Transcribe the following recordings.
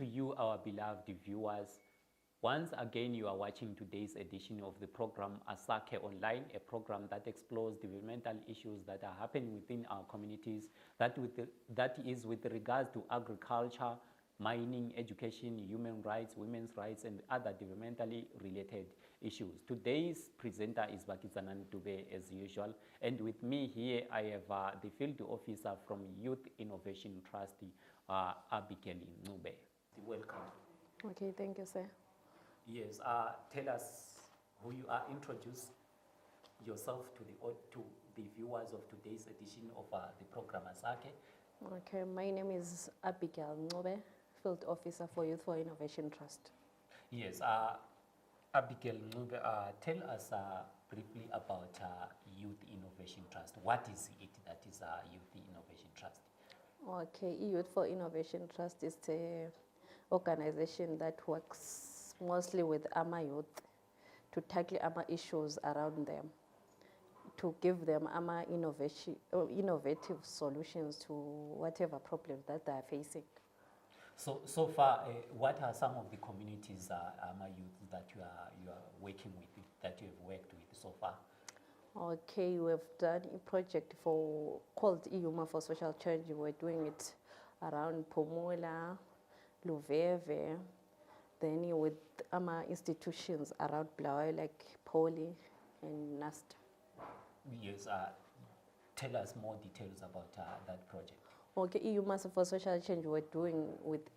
to you, our beloved viewers. Once again, you are watching today's edition of the program Asakhe Online, a program that explores developmental issues that are happening within our communities, that is with regards to agriculture, mining, education, human rights, women's rights, and other developmentally related issues. Today's presenter is Bakidzanani Dube, as usual, and with me here I have the field officer from Youth Innovation Trust, Abigirl Ncube. Welcome. Okay, thank you, sir. Yes, tell us who you are. Introduce yourself to the viewers of today's edition of the program Asakhe. Okay, my name is Abigirl Ncube, Field Officer for Youth for Innovation Trust. Yes, Abigirl Ncube, tell us briefly about Youth Innovation Trust. What is it that is Youth Innovation Trust? Okay, Youth for Innovation Trust is an organization that works mostly with AMA youth to tackle AMA issues around them, to give them AMA innovative solutions to whatever problems that they are facing. So far, what are some of the communities, AMA youth, that you are working with, that you have worked with so far? Okay, we have done a project called IUMA for Social Change. We're doing it around Pomola, Luveve, then with AMA institutions around Blawe, like Poli and NAST. Yes, tell us more details about that project. Okay, IUMA for Social Change we're doing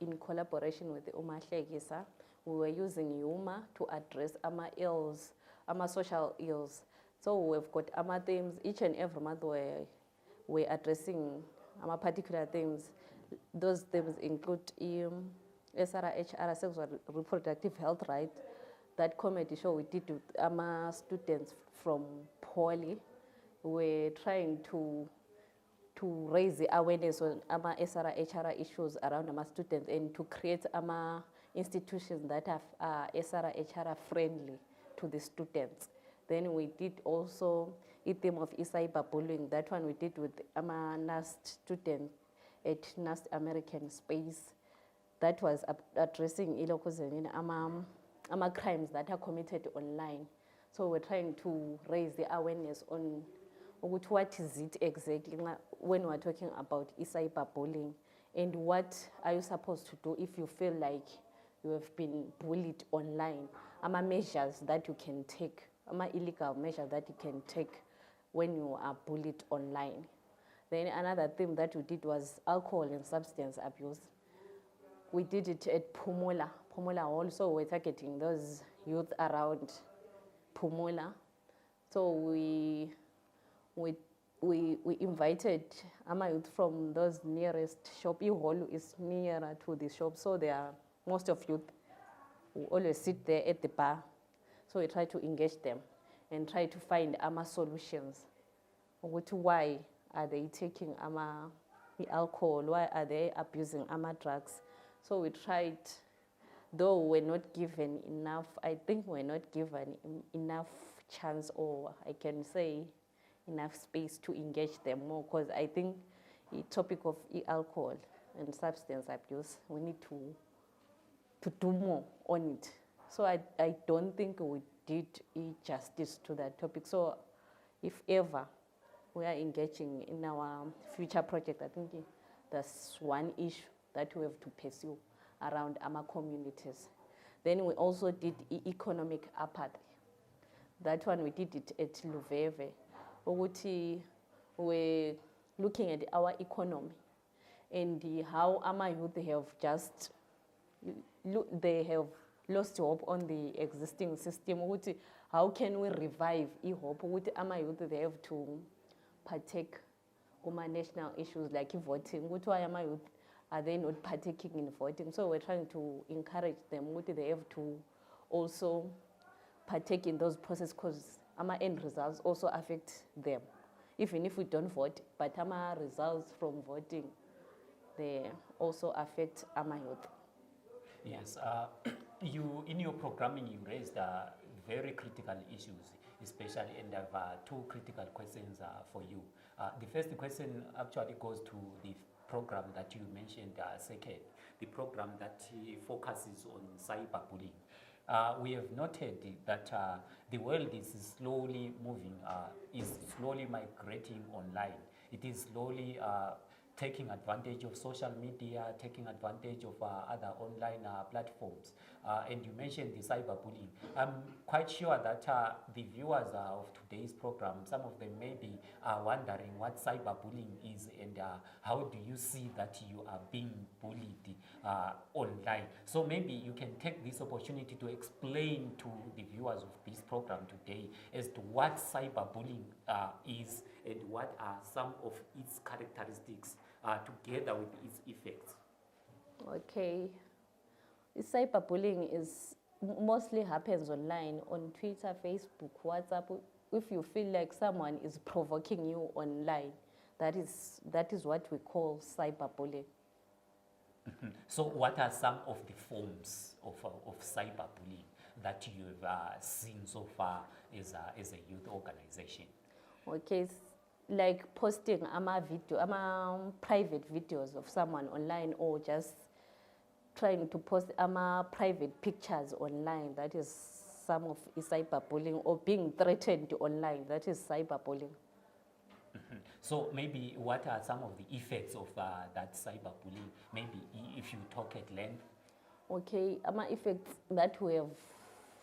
in collaboration with the Asakhe. We were using IUMA to address AMA ills, AMA social ills. So we've got AMA themes. Each and every month we're addressing AMA particular themes. Those themes include SRHR, sexual reproductive health rights. That comedy show we did with AMA students from Poly. We're trying to raise the awareness on AMA SRHR issues around AMA students and to create AMA institutions that are SRHR friendly to the students. Then we did also a theme of cyberbullying. That one we did with AMA NAST student at NAST American Space. That was addressing AMA crimes that are committed online. So we're trying to raise the awareness on what is it exactly when we're talking about cyberbullying, and what are you supposed to do if you feel like you have been bullied online, measures that you can take, illegal measures that you can take when you are bullied online. Then another thing that we did was alcohol and substance abuse. We did it at Pomola also. We're targeting those youth around Pomola. So we invited AMA youth from those nearest shop. Hall is nearer to the shop, so most of youth who always sit there at the bar. So we try to engage them and try to find AMA solutions. Why are they taking AMA alcohol? Why are they abusing AMA drugs? So we tried, though we're not given enough, I think we're not given enough chance, or I can say enough space to engage them more, because I think the topic of alcohol and substance abuse, we need to do more on it. So I don't think we did justice to that topic. So if ever we are engaging in our future project, I think that's one issue that we have to pursue around AMA communities. Then we also did economic apathy. That one we did it at Luveve. We're looking at our economy and how AMA youth they have lost hope on the existing system. How can we revive hope? AMA youth, they have to partake in national issues like voting. AMA youth, are they not partaking in voting? So we're trying to encourage them. They have to also partake in those processes, because AMA end results also affect them. Even if we don't vote, but AMA results from voting, they also affect AMA youth. Yes, you in your programming you raised very critical issues, especially, and I have two critical questions for you. The first question actually goes to the program that you mentioned, Asakhe, the program that focuses on cyberbullying. We have noted that the world is slowly moving, is slowly migrating online. It is slowly taking advantage of social media, taking advantage of other online platforms. And you mentioned the cyberbullying. I'm quite sure that the viewers of today's program, some of them maybe are wondering what cyberbullying is and how do you see that you are being bullied online. So maybe you can take this opportunity to explain to the viewers of this program today as to what cyberbullying is and what are some of its characteristics together with its effects. Okay. Cyberbullying is mostly happens online on Twitter, Facebook, WhatsApp. If you feel like someone is provoking you online, that is what we call cyberbullying. So what are some of the forms of cyberbullying that you've seen so far as a youth organization? Okay, like posting private videos of someone online, or just trying to post private pictures online. That is some of cyberbullying, or being threatened online. That is cyberbullying. So maybe what are some of the effects of that cyberbullying? Maybe if you talk at length. Okay, effects that we have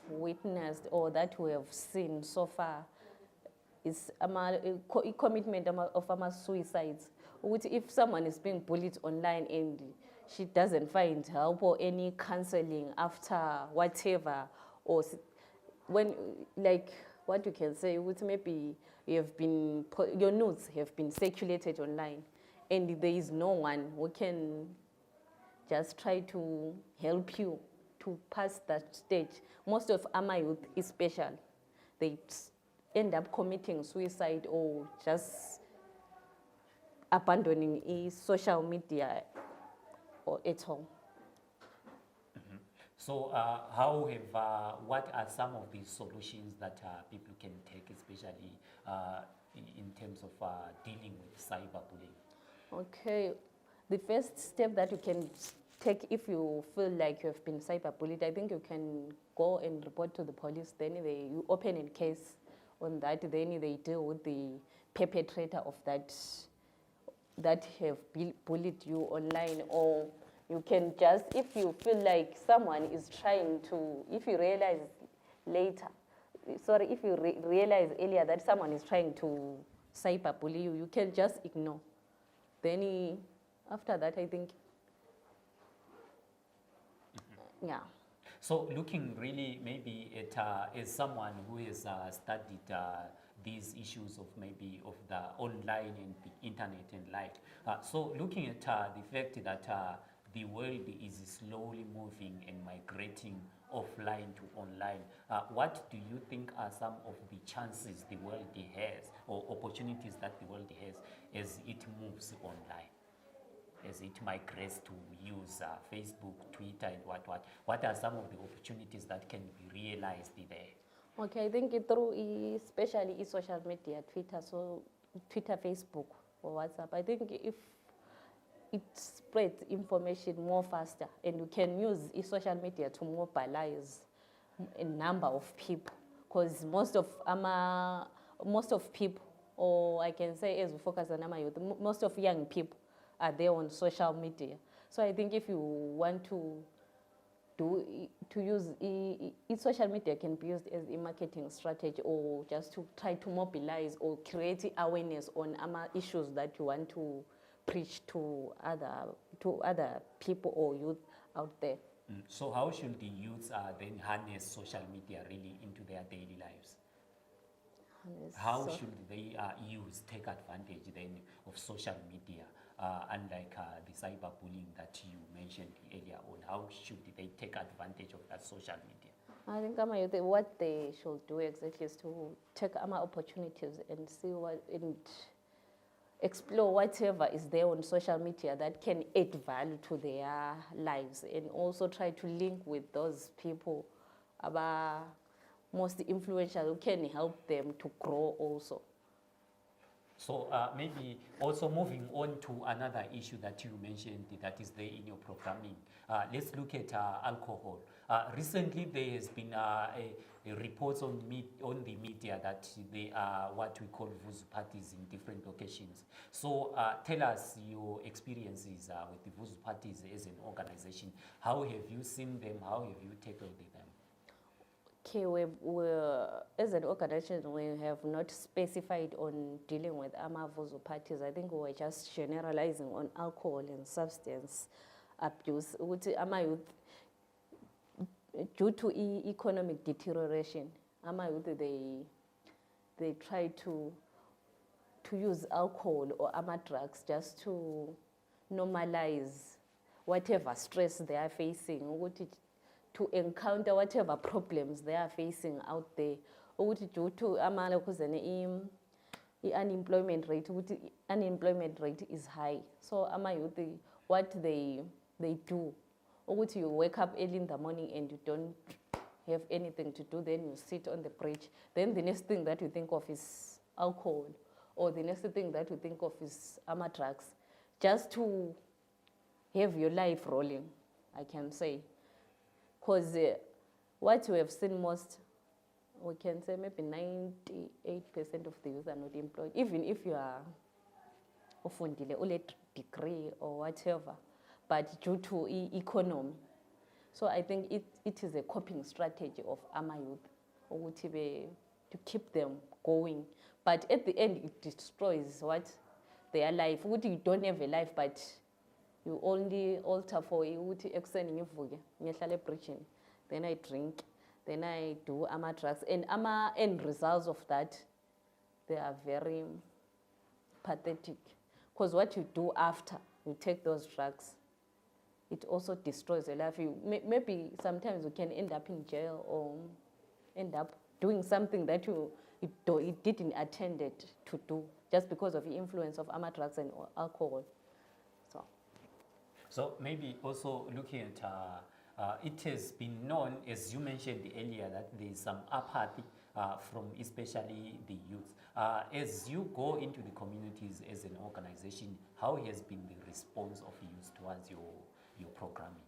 witnessed or that we have seen so far is commitment of suicides. Which if someone is being bullied online and she doesn't find help or any counseling after whatever, or when, like, what you can say, which maybe your notes have been circulated online and there is no one who can just try to help you to pass that stage. Most of our youth especially, they end up committing suicide or just abandoning social media or at all. So what are some of the solutions that people can take, especially in terms of dealing with cyberbullying? Okay, the first step that you can take if you feel like you have been cyberbullied, I think you can go and report to the police. Then you open a case on that. Then they deal with the perpetrator of that have bullied you online. Or you can just, if you feel like someone is trying to, if you realize realize earlier that someone is trying to cyberbully you, you can just ignore. Then after that, I think, yeah. So looking really maybe at as someone who has studied these issues of maybe of the online and the internet and like, so looking at the fact that the world is slowly moving and migrating offline to online, what do you think are some of the chances the world has or opportunities that the world has as it moves online? As it migrates to use Facebook, Twitter, and what are some of the opportunities that can be realized there? Okay, I think through especially social media, Twitter, Facebook, or WhatsApp, I think if it spreads information more faster, and you can use social media to mobilize a number of people, because most of people, or I can say as we focus on our youth, most of young people are there on social media. So I think if you want to use social media can be used as a marketing strategy, or just to try to mobilize or create awareness on issues that you want to preach to other people or youth out there. So how should the youths then harness social media really into their daily lives? How should they take advantage then of social media, unlike the cyberbullying that you mentioned earlier on? How should they take advantage of that social media? I think what they should do exactly is to take opportunities and see and explore whatever is there on social media that can add value to their lives, and also try to link with those people most influential who can help them to grow also. So maybe also moving on to another issue that you mentioned that is there in your programming. Let's look at alcohol. Recently, there has been a reports on the media that there are what we call vuzu parties in different locations. So tell us your experiences with the vuzu parties as an organization. How have you seen them? How have you tackled them? Okay, as an organization, we have not specified on dealing with amavuzu parties. I think we were just generalizing on alcohol and substance abuse. Ama-youth, due to economic deterioration, ama-youth, they try to use alcohol or drugs just to normalize whatever stress they are facing, to encounter whatever problems they are facing out there. Due to unemployment rate is high. So ama-youth, what they do, you wake up early in the morning and you don't have anything to do, then you sit on the bridge. Then the next thing that you think of is alcohol, or the next thing that you think of is drugs, just to have your life rolling, I can say. Because what we have seen most, we can say maybe 98% of the youth are not employed. Even if you are ufundile, ule degree or whatever, but due to economy. So I think it is a coping strategy of ama-youth to keep them going. But at the end, it destroys what their life. You don't have a life, but you only alter for preaching. Then I drink, then I do drugs. And end results of that, they are very pathetic. Because what you do after you take those drugs, it also destroys your life. Maybe sometimes you can end up in jail or end up doing something that you didn't intend to do just because of the influence of drugs and alcohol. So maybe also looking at, it has been known, as you mentioned earlier, that there is some apathy from especially the youth. As you go into the communities as an organization, how has been the response of youth towards your programming?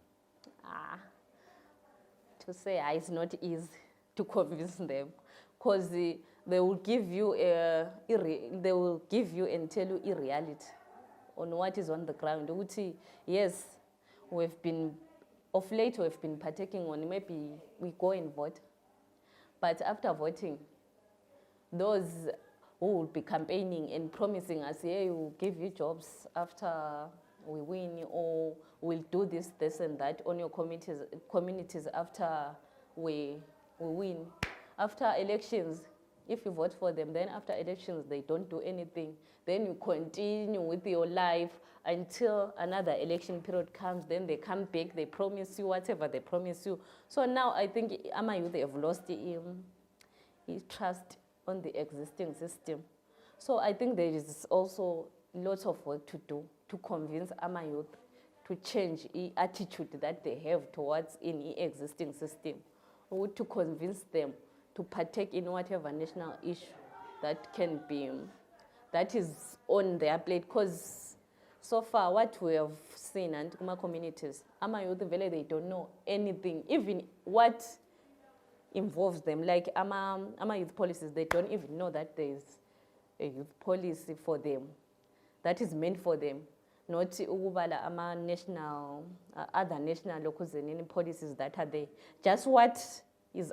To say it's not easy to convince them, because they will give you and tell you irreality on what is on the ground. Yes, of late we've been partaking on, maybe we go and vote, but after voting, those who will be campaigning and promising us, hey, we'll give you jobs after we win, or we'll do this and that on your communities after we win. After elections, if you vote for them, then after elections, they don't do anything. Then you continue with your life until another election period comes. Then they come back, they promise you whatever they promise you. So now I think ama-youth have lost trust on the existing system. So I think there is also lots of work to do to convince ama-youth to change the attitude that they have towards any existing system, or to convince them to partake in whatever national issue that is on their plate. Because so far what we have seen in my communities, ama-youth, they don't know anything, even what involves them. Like ama-youth policies, they don't even know that there is a youth policy for them that is meant for them. Not national, other national local policies that are there. Just what is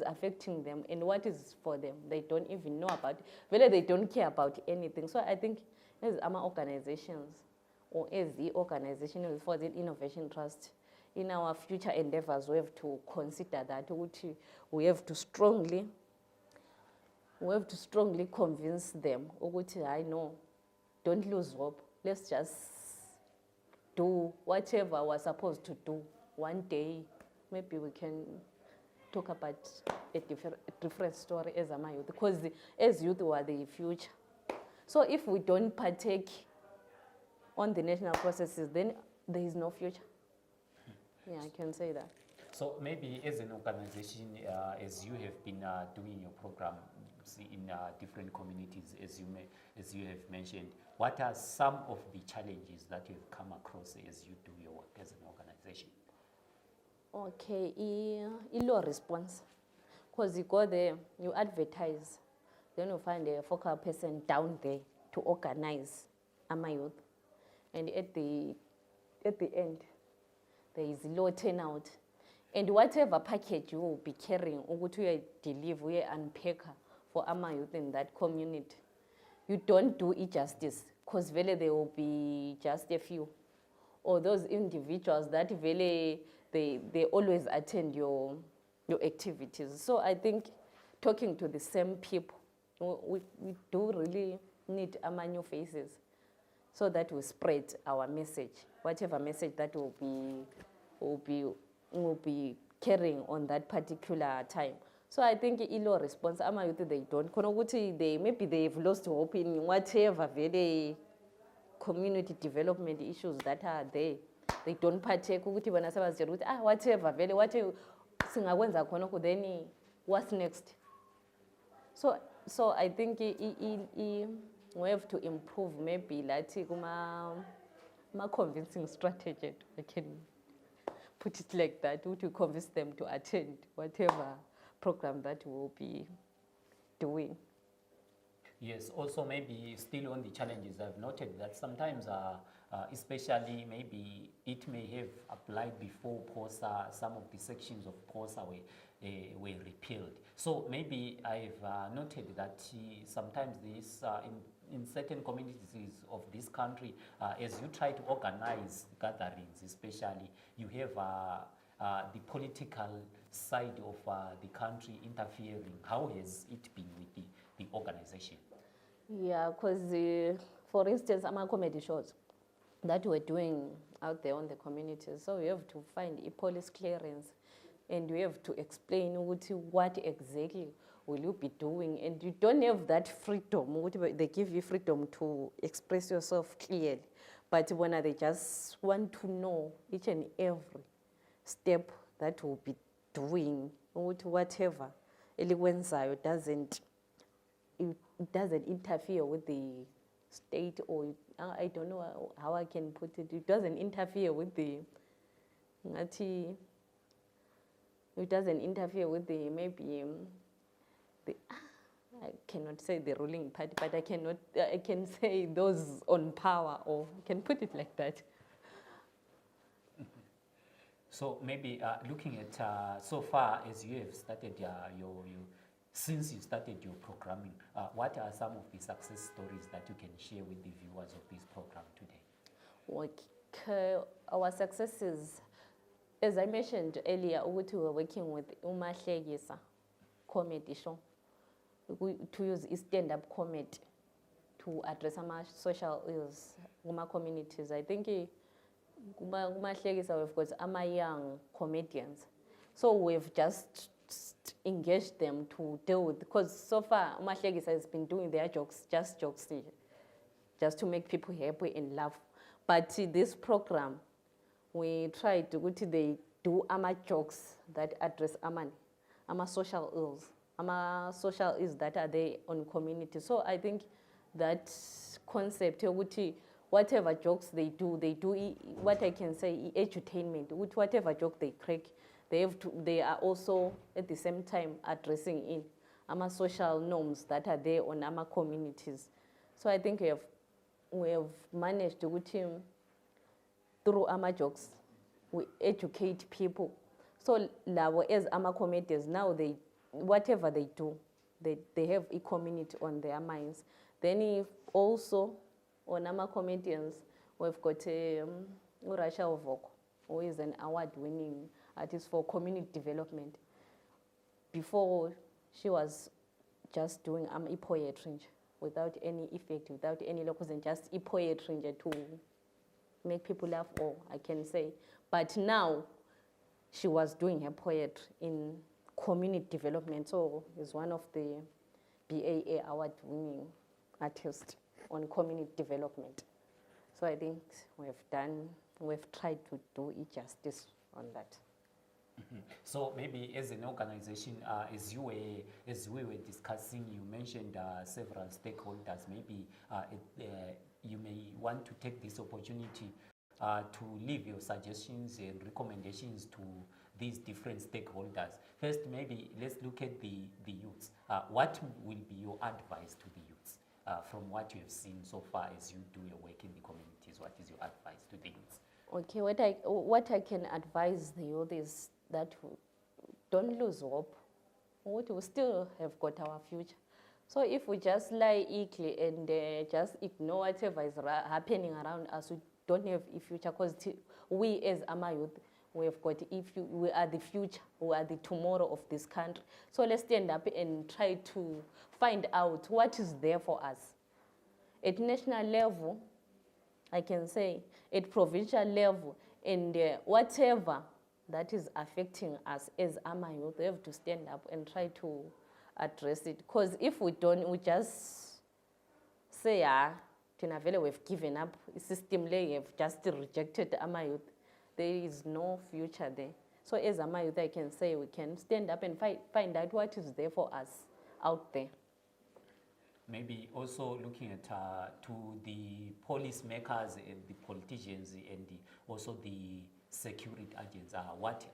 affecting them and what is for them. They don't even know about it. Whether they don't care about anything. So I think as our organizations, or as the organization for the Innovation Trust, in our future endeavors, we have to consider that we have to strongly convince them. I know, don't lose hope. Let's just do whatever we're supposed to do. One day, maybe we can talk about a different story as a youth, because as youth we are the future. So if we don't partake on the national processes, then there is no future. Yeah, I can say that. So maybe as an organization, as you have been doing your program, in different communities, as you have mentioned. What are some of the challenges that you've come across as you do your work as an organization? Okay, low response. Because you go there, you advertise, then you find a focal person down there to organize ama youth. And at the end, there is low turnout. And whatever package you will be carrying, or to deliver, unpack for ama youth in that community, you don't do it justice, because really there will be just a few. Or those individuals that really, they always attend your activities. So I think talking to the same people, we do really need ama new faces, so that we spread our message, whatever message that will be carrying on that particular time. So I think ilo response ama youth they don't maybe they've lost hope in whatever very community development issues that are there. They don't partake ukuthi bona sebazitshela ukuthi whatever vele whatever singakwenza khona then what's next. So I think we have to improve maybe lathi kuma convincing strategy, I can put it like that, to convince them to attend whatever program that we'll be doing. Yes, also maybe still on the challenges, I've noted that sometimes, especially maybe it may have applied before POSA, some of the sections of POSA were repealed. So maybe I've noted that sometimes this, in certain communities of this country, as you try to organize gatherings, especially, you have the political side of the country interfering. How has it been with the organization? Yeah, because for instance, I'm a comedy shows that we're doing out there on the communities. So we have to find a police clearance, and we have to explain what exactly will you be doing. And you don't have that freedom. They give you freedom to express yourself clearly. But when they just want to know each and every step that we'll be doing, whatever elikwenzayo doesn't interfere with the state, or I don't know how I can put it. It doesn't interfere with maybe I cannot say the ruling party, but I can say those on power, or I can put it like that. So maybe looking at so far as you have started since you started your programming, what are some of the success stories that you can share with the viewers of this program today? Okay, our successes, as I mentioned earlier, we were working with uMahlekisa comedy show, to use a stand-up comedy to address our social ills in our communities. I think uMahlekisa, we've got our young comedians, so we've just engaged them to deal with, because so far uMahlekisa has been doing their jokes, just to make people happy and laugh. But this program, we try to they do ama jokes that address ama social ills that are there on community. So I think that concept, whatever jokes they do what I can say edutainment. Whatever joke they crack, they are also at the same time addressing in ama social norms that are there on ama communities. So I think we have managed to through ama jokes, we educate people. So as ama comedians now, whatever they do, they have a community on their minds. Then if also on ama comedians, we've got Urasha Ovoko, who is an award-winning artist for community development. Before, she was just doing poetry without any effect, without any locals, and just poetry to make people laugh, or I can say. But now, she was doing her poetry in community development, so is one of the BAA award-winning artists on community development. So I think we've tried to do it justice on that. So maybe as an organization, as we were discussing, you mentioned several stakeholders. Maybe you may want to take this opportunity to leave your suggestions and recommendations to these different stakeholders. First, maybe let's look at the youths. What will be your advice to the youths from what you have seen so far as you do your work in the communities? What is your advice to the youths? Okay, what I can advise the youth is that don't lose hope. We still have got our future. So if we just lie equally and just ignore whatever is happening around us, we don't have a future, because we as Ama youth, we have got, we are the future, we are the tomorrow of this country. So let's stand up and try to find out what is there for us. At national level, I can say, at provincial level, and whatever that is affecting us as Ama youth, we have to stand up and try to address it. Because if we don't, we just say, we've given up, the system we have just rejected Ama youth, there is no future there. So as Ama youth, I can say we can stand up and find out what is there for us out there. Maybe also looking at to the police makers and the politicians and also the security agents, what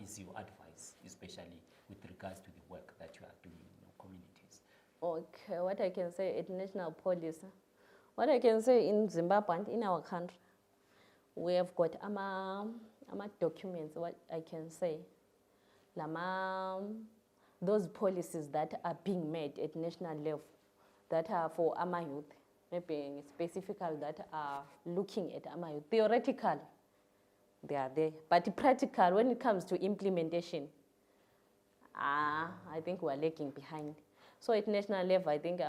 is your advice, especially with regards to the work that you are doing in your communities? Okay, what I can say at national police, what I can say in Zimbabwe and in our country, we have got documents, what I can say, those policies that are being made at national level, that are for Ama youth, maybe specifically that are looking at Ama youth. Theoretical, they are there, but practical, when it comes to implementation, I think we're lagging behind. So at national level, I think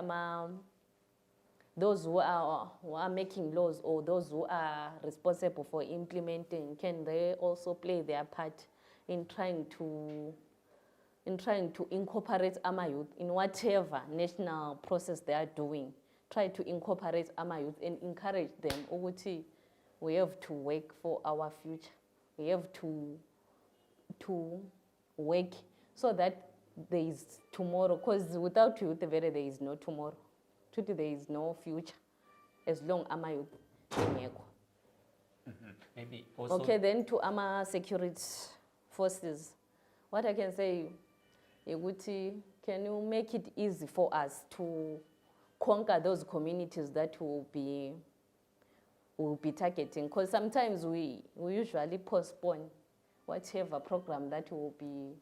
those who are making laws, or those who are responsible for implementing, can they also play their part in trying to incorporate Ama youth in whatever national process they are doing? Try to incorporate Ama youth and encourage them. We have to work for our future. We have to work so that there is tomorrow. Because without youth, there is no tomorrow. There is no future as long as Ama youth Maybe also. Okay, then to Ama security forces, what I can say, can you make it easy for us to conquer those communities that will be targeting? Because sometimes we usually postpone whatever program that will be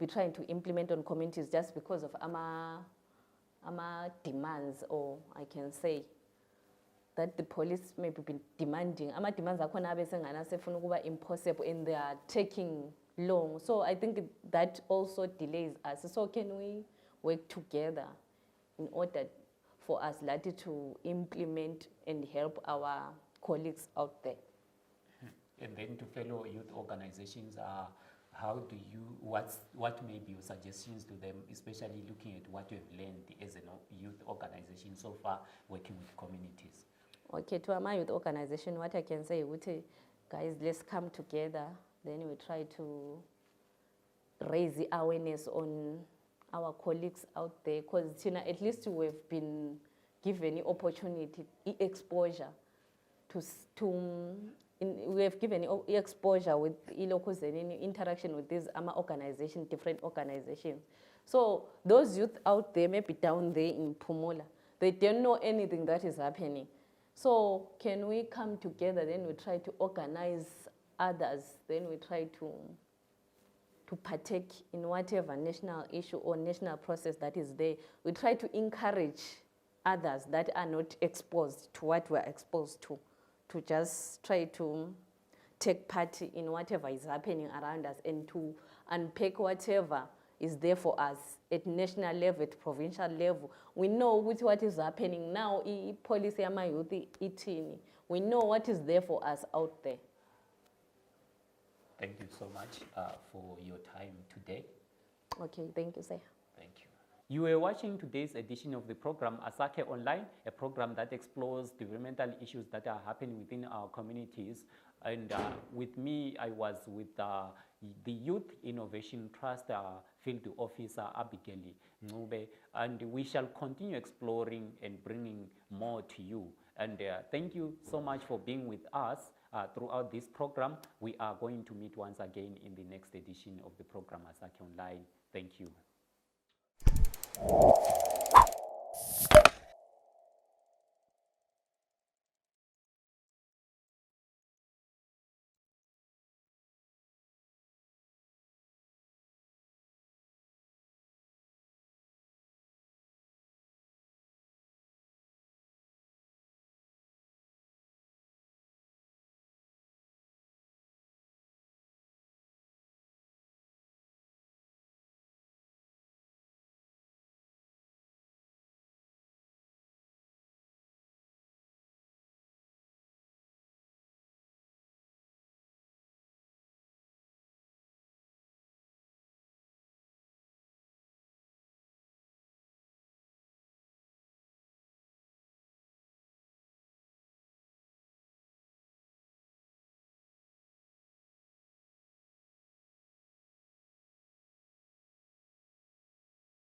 trying to implement on communities just because of Ama demands, or I can say that the police may be demanding. Ama demands are impossible and they are taking long. So I think that also delays us. So can we work together in order for us to implement and help our colleagues out there? And then to fellow youth organizations, what may be your suggestions to them, especially looking at what you have learned as a youth organization so far working with communities? Okay, to my youth organization, what I can say, guys, let's come together. Then we try to raise the awareness on our colleagues out there, because at least we've been given the opportunity, exposure we have given exposure with interaction with these organizations, different organizations. So those youth out there, maybe down there in Pumula, they don't know anything that is happening. So can we come together, then we try to organize others, then we try to partake in whatever national issue or national process that is there. We try to encourage others that are not exposed to what we're exposed to just try to take part in whatever is happening around us and to unpack whatever is there for us at national level, at provincial level. We know what is happening now, policy ama youth itini. We know what is there for us out there. Thank you so much for your time today. Okay, thank you, sir. Thank you. You were watching today's edition of the program Asakhe Online, a program that explores developmental issues that are happening within our communities. And with me, I was with the Youth Innovation Trust Field Officer Abigirl Ncube, and we shall continue exploring and bringing more to you. And thank you so much for being with us throughout this program. We are going to meet once again in the next edition of the program Asakhe Online. Thank you.